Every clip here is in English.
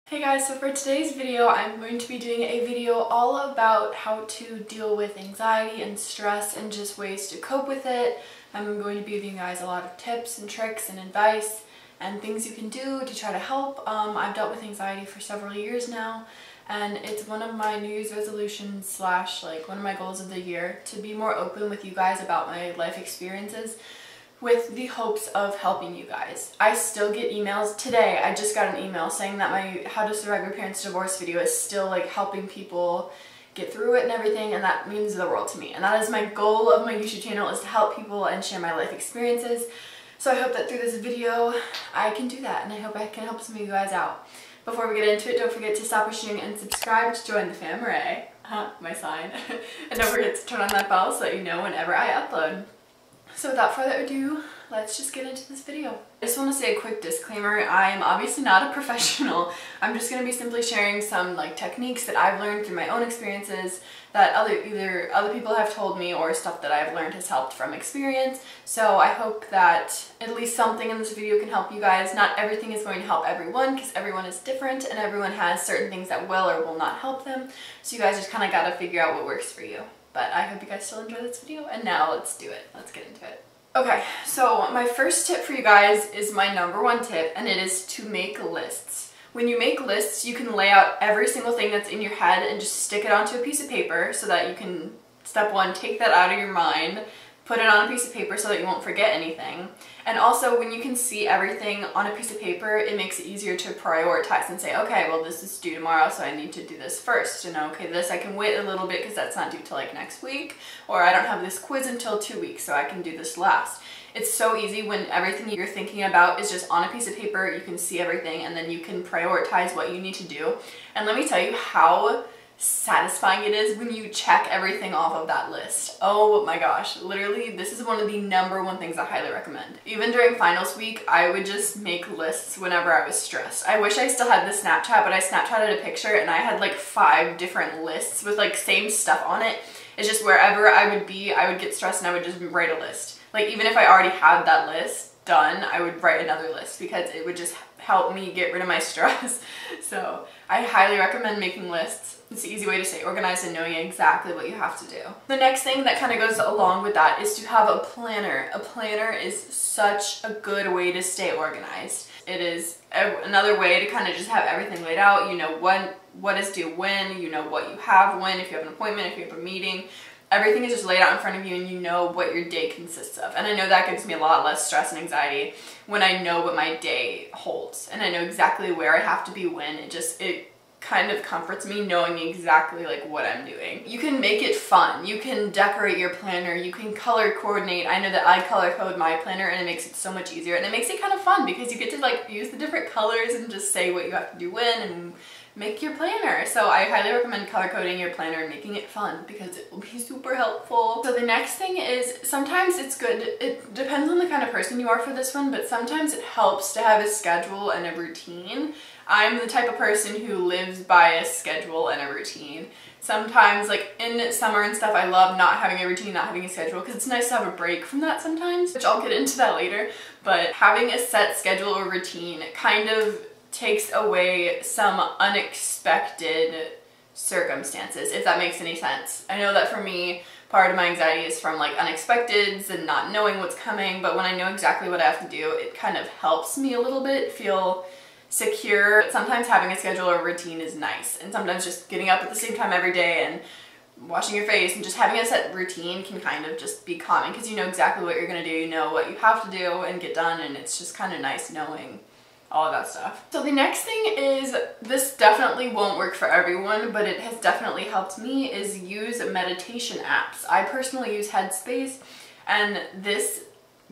Hey guys, so for today's video, I'm going to be doing a video all about how to deal with anxiety and stress and just ways to cope with it. I'm going to be giving you guys a lot of tips and tricks and advice and things you can do to try to help. I've dealt with anxiety for several years now, and it's one of my New Year's resolutions slash one of my goals of the year to be more open with you guys about my life experiences, with the hopes of helping you guys. I still get emails. Today I just got an email saying that my How to Survive Your Parents' Divorce video is still helping people get through it and everything, and that means the world to me. And that is my goal of my YouTube channel, is to help people and share my life experiences. So I hope that through this video I can do that, and I hope I can help some of you guys out. Before we get into it, don't forget to stop watching and subscribe to join the family. My sign. And don't forget to turn on that bell so that you know whenever I upload. So without further ado, let's just get into this video. I just want to say a quick disclaimer. I am obviously not a professional. I'm just going to be simply sharing some techniques that I've learned through my own experiences that either other people have told me, or stuff that I've learned has helped from experience. So I hope that at least something in this video can help you guys. Not everything is going to help everyone, because everyone is different and everyone has certain things that will or will not help them. So you guys just kind of got to figure out what works for you. But I hope you guys still enjoy this video, and now let's do it. Let's get into it. Okay, so my first tip for you guys is my #1 tip, and it is to make lists. When you make lists, you can lay out every single thing that's in your head and just stick it onto a piece of paper so that you can, step 1, take that out of your mind, put it on a piece of paper so that you won't forget anything. And also, when you can see everything on a piece of paper, it makes it easier to prioritize and say, okay, well, this is due tomorrow, so I need to do this first. And okay, this I can wait a little bit because that's not due till next week. Or I don't have this quiz until 2 weeks, so I can do this last. It's so easy when everything you're thinking about is just on a piece of paper. You can see everything, and then you can prioritize what you need to do. And let me tell you how satisfying it is when you check everything off of that list. Oh my gosh, literally this is one of the #1 things I highly recommend. Even during finals week, I would just make lists whenever I was stressed. I wish I still had the Snapchat, but I Snapchatted a picture and I had 5 different lists with same stuff on it. It's just wherever I would be, I would get stressed and I would just write a list. Even if I already had that list done, I would write another list because it would just help me get rid of my stress. So I highly recommend making lists. It's an easy way to stay organized and knowing exactly what you have to do. The next thing that kind of goes along with that is to have a planner. A planner is such a good way to stay organized. It is another way to kind of just have everything laid out. You know what is due when, you know what you have when, if you have an appointment, if you have a meeting. Everything is just laid out in front of you, and you know what your day consists of. And I know that gives me a lot less stress and anxiety when I know what my day holds and I know exactly where I have to be when. It kind of comforts me knowing exactly what I'm doing. You can make it fun. You can decorate your planner. You can color coordinate. I know that I color code my planner, and it makes it so much easier, and it makes it kind of fun because you get to use the different colors and just say what you have to do when and make your planner. So I highly recommend color coding your planner and making it fun because it will be super helpful. So the next thing is, sometimes it's good, it depends on the kind of person you are for this one, but sometimes it helps to have a schedule and a routine. I'm the type of person who lives by a schedule and a routine. Sometimes, in summer and stuff, I love not having a routine, not having a schedule, because it's nice to have a break from that sometimes, which I'll get into that later. But having a set schedule or routine kind of takes away some unexpected circumstances, if that makes any sense. I know that for me, part of my anxiety is from unexpecteds and not knowing what's coming, but when I know exactly what I have to do, it kind of helps me a little bit feel secure. Sometimes having a schedule or routine is nice, and sometimes just getting up at the same time every day and washing your face and just having a set routine can kind of just be calming because you know exactly what you're gonna do, you know what you have to do and get done, and it's just kind of nice knowing all of that stuff. So the next thing is, this definitely won't work for everyone, but it has definitely helped me, is use meditation apps. I personally use Headspace, and this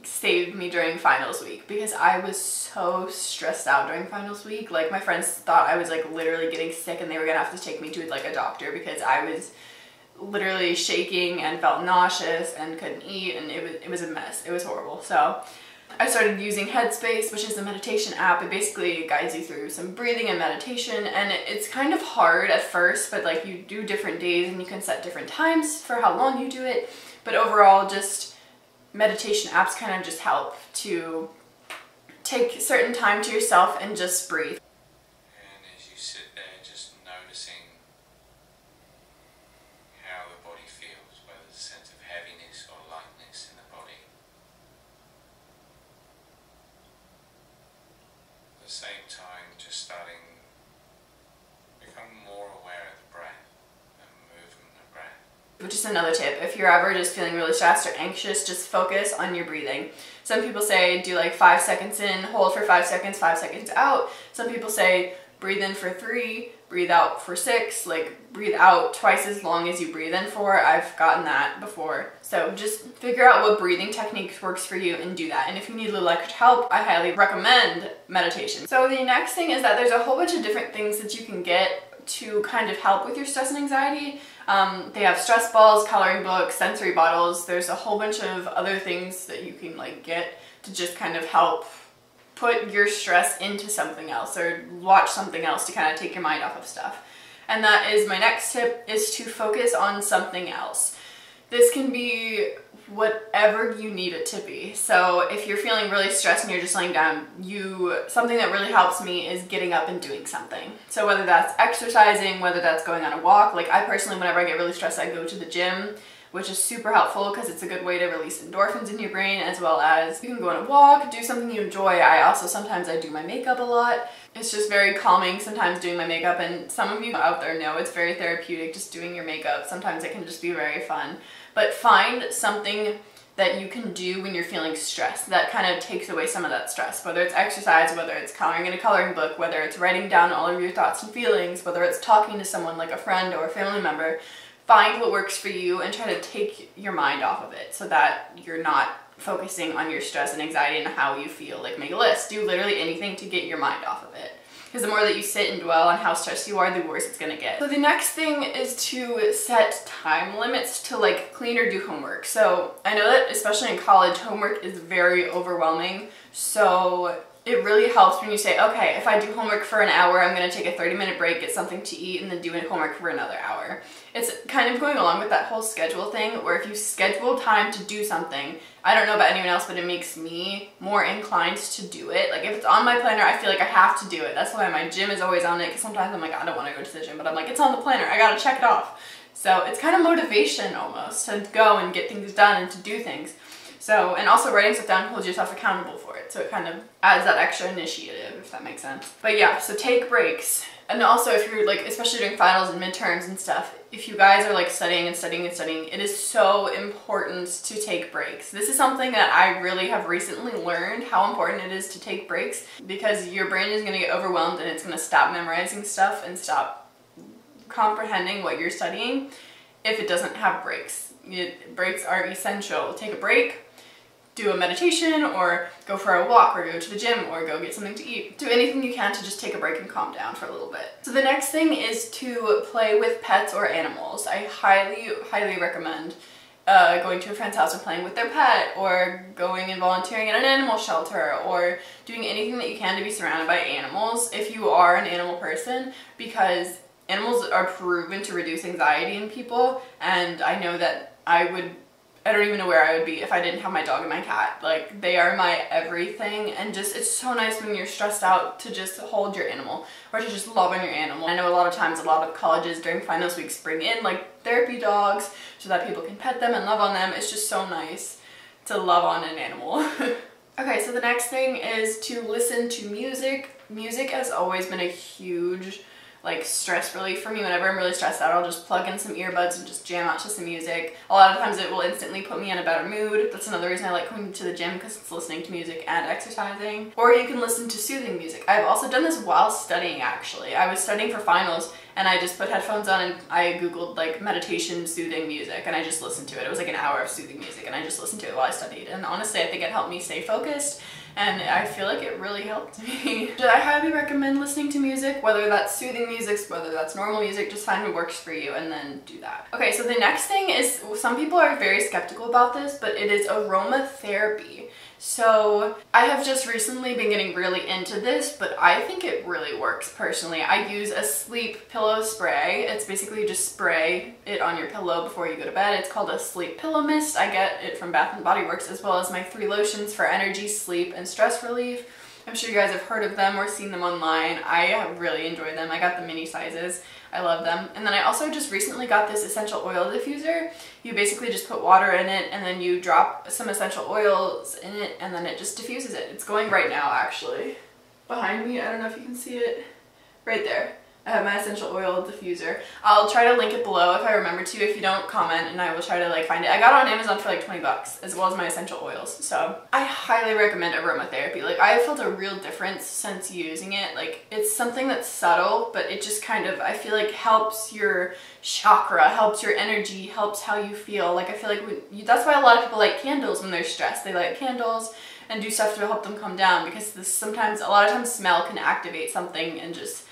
saved me during finals week because I was so stressed out during finals week. My friends thought I was literally getting sick, and they were gonna have to take me to a doctor because I was literally shaking and felt nauseous and couldn't eat, and it was a mess. It was horrible. So I started using Headspace, which is a meditation app. It basically guides you through some breathing and meditation, and it's kind of hard at first, but you do different days and you can set different times for how long you do it. But overall, just meditation apps kind of just help to take certain time to yourself and just breathe. And as you you sit there just noticing how the body feels, whether there's a sense of heaviness or lightness in the body. At the same time, just starting become more aware of the breath and movement of breath. Which is another tip. If you're ever just feeling really stressed or anxious, just focus on your breathing. Some people say do like 5 seconds in, hold for 5 seconds, 5 seconds out. Some people say breathe in for 3, breathe out for 6, like breathe out twice as long as you breathe in for. I've gotten that before. So just figure out what breathing technique works for you and do that. And if you need a little extra help, I highly recommend meditation. So the next thing is that there's a whole bunch of different things that you can get to kind of help with your stress and anxiety. They have stress balls, coloring books, sensory bottles. There's a whole bunch of other things that you can like get to just kind of help put your stress into something else or watch something else to kind of take your mind off of stuff. And that is my next tip, is to focus on something else. This can be whatever you need it to be. So if you're feeling really stressed and you're just laying down, something that really helps me is getting up and doing something. So whether that's exercising, whether that's going on a walk, like I personally, whenever I get really stressed, I go to the gym, which is super helpful because it's a good way to release endorphins in your brain, as well as you can go on a walk, do something you enjoy. Sometimes I do my makeup a lot. It's just very calming sometimes doing my makeup, and some of you out there know it's very therapeutic just doing your makeup. Sometimes it can just be very fun. But find something that you can do when you're feeling stressed that kind of takes away some of that stress, whether it's exercise, whether it's coloring in a coloring book, whether it's writing down all of your thoughts and feelings, whether it's talking to someone like a friend or a family member. Find what works for you and try to take your mind off of it so that you're not focusing on your stress and anxiety and how you feel. Like make a list, do literally anything to get your mind off of it. Because the more that you sit and dwell on how stressed you are, the worse it's gonna get. So the next thing is to set time limits to like clean or do homework. So I know that especially in college, homework is very overwhelming. So it really helps when you say, okay, if I do homework for an hour, I'm gonna take a 30-minute break, get something to eat, and then do homework for another hour. It's kind of going along with that whole schedule thing, where if you schedule time to do something, I don't know about anyone else, but it makes me more inclined to do it. Like if it's on my planner, I feel like I have to do it. That's why my gym is always on it, because sometimes I'm like, I don't wanna go to the gym, but I'm like, it's on the planner, I gotta check it off. So it's kind of motivation almost to go and get things done and to do things. So, and also writing stuff down holds yourself accountable for it. So it kind of adds that extra initiative, if that makes sense. But yeah, so take breaks. And also if you're like, especially during finals and midterms and stuff, if you guys are like studying and studying and studying, it is so important to take breaks. This is something that I really have recently learned, how important it is to take breaks, because your brain is gonna get overwhelmed and it's gonna stop memorizing stuff and stop comprehending what you're studying if it doesn't have breaks. Breaks are essential. Take a break, do a meditation, or go for a walk, or go to the gym, or go get something to eat. Do anything you can to just take a break and calm down for a little bit. So the next thing is to play with pets or animals. I highly, highly recommend going to a friend's house and playing with their pet, or going and volunteering at an animal shelter, or doing anything that you can to be surrounded by animals if you are an animal person, because animals are proven to reduce anxiety in people, and I know that I don't even know where I would be if I didn't have my dog and my cat. Like, they are my everything, and just, it's so nice when you're stressed out to just hold your animal, or to just love on your animal. I know a lot of times, a lot of colleges during finals weeks bring in like therapy dogs so that people can pet them and love on them. It's just so nice to love on an animal. Okay, so the next thing is to listen to music. Music has always been a huge like stress relief for me. Whenever I'm really stressed out, I'll just plug in some earbuds and just jam out to some music. A lot of times it will instantly put me in a better mood. That's another reason I like going to the gym, because it's listening to music and exercising. Or you can listen to soothing music. I've also done this while studying, actually. I was studying for finals and I just put headphones on and I googled like meditation soothing music, and I just listened to it. It was like an hour of soothing music and I just listened to it while I studied. And honestly, I think it helped me stay focused, and I feel like it really helped me. I highly recommend listening to music, whether that's soothing music, whether that's normal music. Just find what works for you and then do that. Okay, so the next thing is, some people are very skeptical about this, but it is aromatherapy. So I have just recently been getting really into this, but I think it really works personally. I use a sleep pillow spray. It's basically just spray it on your pillow before you go to bed. It's called a sleep pillow mist. I get it from Bath & Body Works, as well as my 3 lotions for energy, sleep, and stress relief. I'm sure you guys have heard of them or seen them online. I really enjoy them. I got the mini sizes. I love them. And then I also just recently got this essential oil diffuser. You basically just put water in it and then you drop some essential oils in it and then it just diffuses it. It's going right now actually. Behind me, I don't know if you can see it. Right there. I have my essential oil diffuser. I'll try to link it below if I remember to. If you don't, comment and I will try to like find it. I got it on Amazon for like 20 bucks as well as my essential oils. So I highly recommend aromatherapy. Like I have felt a real difference since using it. Like it's something that's subtle, but it just kind of, I feel like helps your chakra, helps your energy, helps how you feel. Like I feel like that's why a lot of people like candles when they're stressed. They light candles and do stuff to help them calm down because a lot of times smell can activate something and just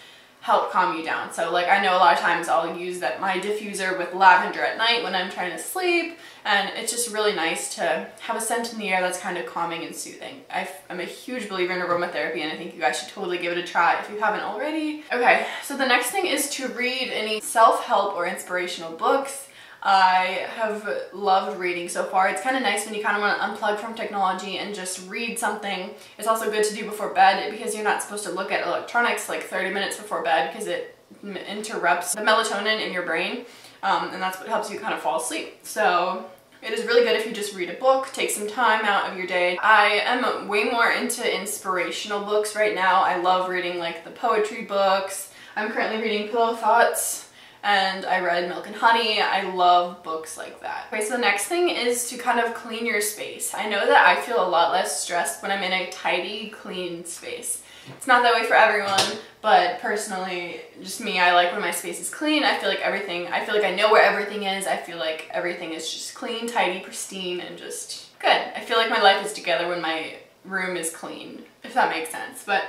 help calm you down. So like I know a lot of times I'll use my diffuser with lavender at night when I'm trying to sleep, and it's just really nice to have a scent in the air that's kind of calming and soothing. I'm a huge believer in aromatherapy and I think you guys should totally give it a try if you haven't already. Okay, so the next thing is to read any self-help or inspirational books. I have loved reading so far. It's kind of nice when you kind of want to unplug from technology and just read something. It's also good to do before bed because you're not supposed to look at electronics like 30 minutes before bed because it interrupts the melatonin in your brain, and that's what helps you kind of fall asleep. So it is really good if you just read a book, take some time out of your day. I am way more into inspirational books right now. I love reading like the poetry books. I'm currently reading Pillow Thoughts. And I read Milk and Honey. I love books like that. Okay, so the next thing is to kind of clean your space. I know that I feel a lot less stressed when I'm in a tidy, clean space. It's not that way for everyone, but personally, just me, I like when my space is clean. I feel like I know where everything is. I feel like everything is just clean, tidy, pristine, and just good. I feel like my life is together when my room is clean, if that makes sense. But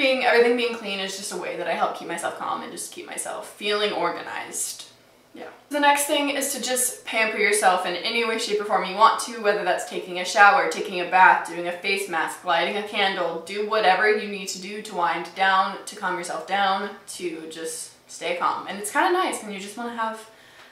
everything being clean is just a way that I help keep myself calm and just keep myself feeling organized. Yeah. The next thing is to just pamper yourself in any way, shape, or form you want to, whether that's taking a shower, taking a bath, doing a face mask, lighting a candle, do whatever you need to do to wind down, to calm yourself down, to just stay calm. And it's kind of nice when you just want to have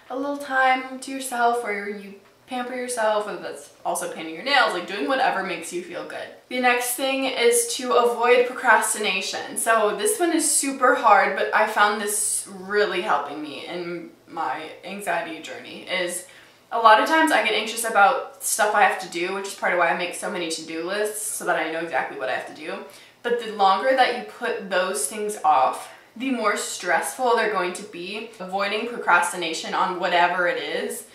a little time to yourself where you pamper yourself, whether that's also painting your nails, like doing whatever makes you feel good. The next thing is to avoid procrastination. So this one is super hard, but I found this really helping me in my anxiety journey. Is a lot of times I get anxious about stuff I have to do, which is part of why I make so many to-do lists so that I know exactly what I have to do. But the longer that you put those things off, the more stressful they're going to be. Avoiding procrastination on whatever it is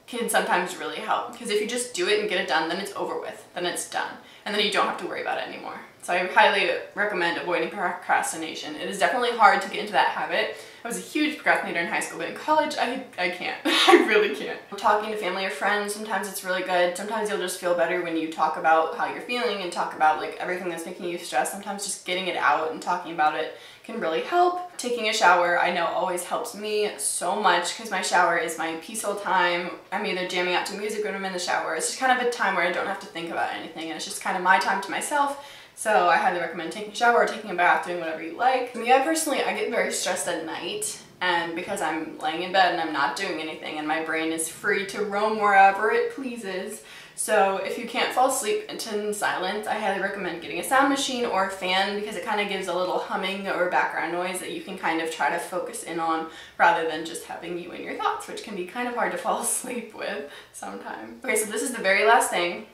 can sometimes really help, because if you just do it and get it done, then it's over with, then it's done, and then you don't have to worry about it anymore. So I highly recommend avoiding procrastination. It is definitely hard to get into that habit. I was a huge procrastinator in high school, but in college, I can't. I really can't. Talking to family or friends, sometimes it's really good. Sometimes you'll just feel better when you talk about how you're feeling and talk about like everything that's making you stressed. Sometimes just getting it out and talking about it can really help. Taking a shower, I know, always helps me so much because my shower is my peaceful time. I'm either jamming out to music when I'm in the shower. It's just kind of a time where I don't have to think about anything, and it's just kind of my time to myself. So I highly recommend taking a shower or taking a bath, doing whatever you like. Me, I get very stressed at night, and because I'm laying in bed and I'm not doing anything and my brain is free to roam wherever it pleases. So if you can't fall asleep in silence, I highly recommend getting a sound machine or a fan, because it kind of gives a little humming or background noise that you can kind of try to focus in on rather than just having you and your thoughts, which can be kind of hard to fall asleep with sometimes. Okay, so this is the very last thing.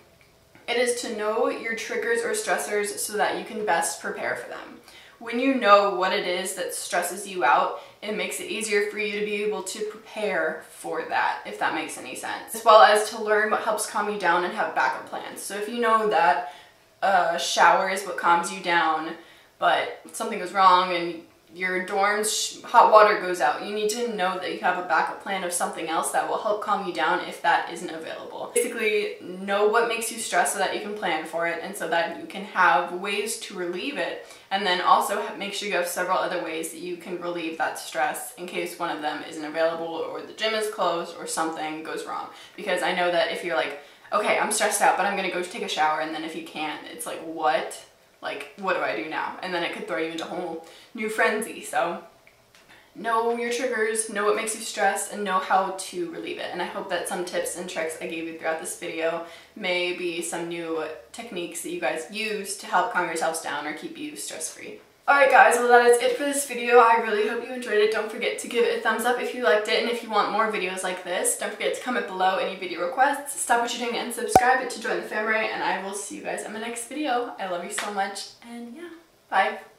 It is to know your triggers or stressors so that you can best prepare for them. When you know what it is that stresses you out, it makes it easier for you to be able to prepare for that, if that makes any sense. As well as to learn what helps calm you down and have backup plans. So if you know that a shower is what calms you down, but something goes wrong and your dorm's hot water goes out, you need to know that you have a backup plan of something else that will help calm you down if that isn't available. Basically, know what makes you stressed so that you can plan for it and so that you can have ways to relieve it, and then also make sure you have several other ways that you can relieve that stress in case one of them isn't available or the gym is closed or something goes wrong. Because I know that if you're like, okay, I'm stressed out, but I'm gonna go take a shower, and then if you can't, it's like, what? Like, what do I do now? And then it could throw you into a whole new frenzy. So know your triggers, know what makes you stressed, and know how to relieve it. And I hope that some tips and tricks I gave you throughout this video may be some new techniques that you guys use to help calm yourselves down or keep you stress-free. Alright guys, well that is it for this video. I really hope you enjoyed it. Don't forget to give it a thumbs up if you liked it, and if you want more videos like this, don't forget to comment below any video requests. Stop what you're doing and subscribe to join the family, and I will see you guys in my next video. I love you so much, and yeah, bye.